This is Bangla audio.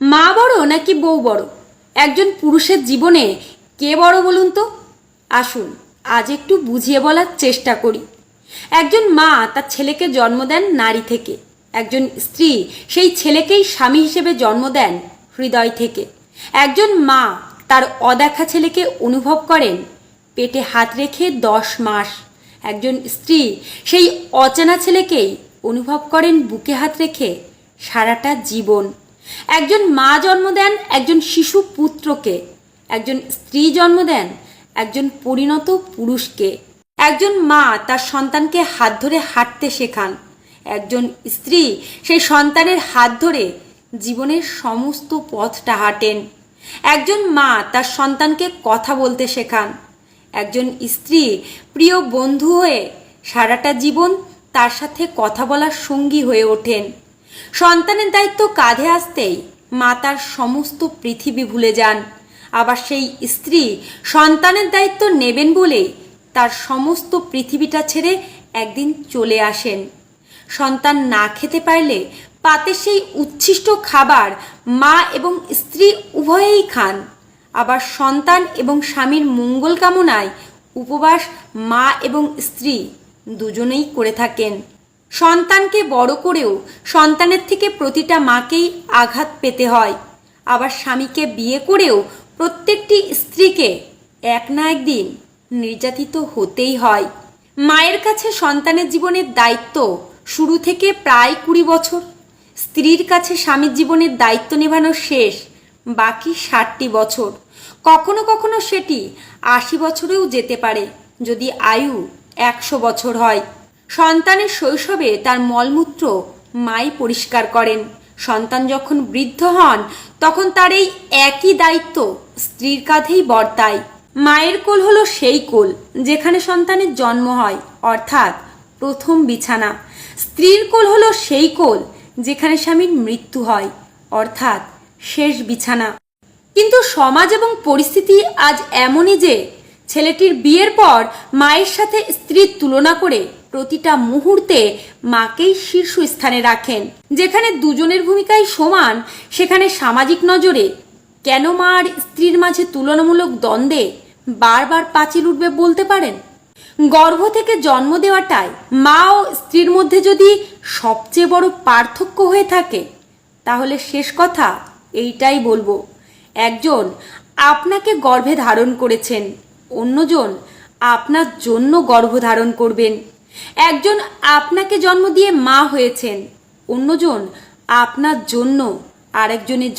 মা বড় নাকি বউ বড়? একজন পুরুষের জীবনে কে বড় বলুন তো? আসুন আজ একটু বুঝিয়ে বলার চেষ্টা করি। একজন মা তার ছেলেকে জন্ম দেন নারী থেকে। একজন স্ত্রী সেই ছেলেকেই স্বামী হিসেবে জন্ম দেন হৃদয় থেকে। একজন মা তার অদেখা ছেলেকে অনুভব করেন পেটে হাত রেখে 10 মাস। একজন স্ত্রী সেই অচেনা ছেলেকেই অনুভব করেন বুকে হাত রেখে সারাটা জীবন। একজন মা জন্ম দেন একজন শিশু পুত্রকে। একজন স্ত্রী জন্ম দেন একজন পরিণত পুরুষকে। একজন মা তার সন্তানকে হাত ধরে হাঁটতে শেখান। একজন স্ত্রী সেই সন্তানের হাত ধরে জীবনের সমস্ত পথটা হাঁটেন। একজন মা তার সন্তানকে কথা বলতে শেখান। একজন স্ত্রী প্রিয় বন্ধু হয়ে সারাটা জীবন তার সাথে কথা বলার সঙ্গী হয়ে ওঠেন। সন্তানের দায়িত্ব কাঁধে আসতেই মা তার সমস্ত পৃথিবী ভুলে যান। আবার সেই স্ত্রী সন্তানের দায়িত্ব নেবেন বলেই তার সমস্ত পৃথিবীটা ছেড়ে একদিন চলে আসেন। সন্তান না খেতে পারলে পাতে সেই উচ্ছিষ্ট খাবার মা এবং স্ত্রী উভয়েই খান। আবার সন্তান এবং স্বামীর মঙ্গল কামনায় উপবাস মা এবং স্ত্রী দুজনেই করে থাকেন। সন্তানকে বড় করেও সন্তানের থেকে প্রতিটা মাকেই আঘাত পেতে হয়। আবার স্বামীকে বিয়ে করেও প্রত্যেকটি স্ত্রীকে এক না একদিন নির্যাতিত হতেই হয়। মায়ের কাছে সন্তানের জীবনের দায়িত্ব শুরু থেকে প্রায় 20 বছর। স্ত্রীর কাছে স্বামীর জীবনের দায়িত্ব নেভানো শেষ বাকি 60টি বছর। কখনো কখনো সেটি 80 বছরেও যেতে পারে যদি আয়ু 100 বছর হয়। সন্তানের শৈশবে তার মলমূত্র মাই পরিষ্কার করেন। সন্তান যখন বৃদ্ধ হন তখন তার এই একই দায়িত্ব স্ত্রীর কাঁধেই বর্তায়। মায়ের কোল হলো সেই কোল যেখানে সন্তানের জন্ম হয়, অর্থাৎ প্রথম বিছানা। স্ত্রীর কোল হলো সেই কোল যেখানে স্বামীর মৃত্যু হয়, অর্থাৎ শেষ বিছানা। কিন্তু সমাজ এবং পরিস্থিতি আজ এমনই যে ছেলেটির বিয়ের পর মায়ের সাথে স্ত্রীর তুলনা করে প্রতিটা মুহূর্তে মাকেই শীর্ষস্থানে রাখেন। যেখানে দুজনের ভূমিকাই সমান সেখানে সামাজিক নজরে কেন মা আর স্ত্রীর মাঝে তুলনামূলক দ্বন্দ্বে বারবার পাঁচিল উঠবে বলতে পারেন? গর্ভ থেকে জন্ম দেওয়াটাই মা ও স্ত্রীর মধ্যে যদি সবচেয়ে বড় পার্থক্য হয়ে থাকে তাহলে শেষ কথা এইটাই বলবো, একজন আপনাকে গর্ভে ধারণ করেছেন, অন্যজন আপনার জন্য গর্ভ ধারণ করবেন। একজন আপনাকে জন্ম দিয়ে মা হয়েছেন, অন্যজন আপনার জন্য আরেকজনের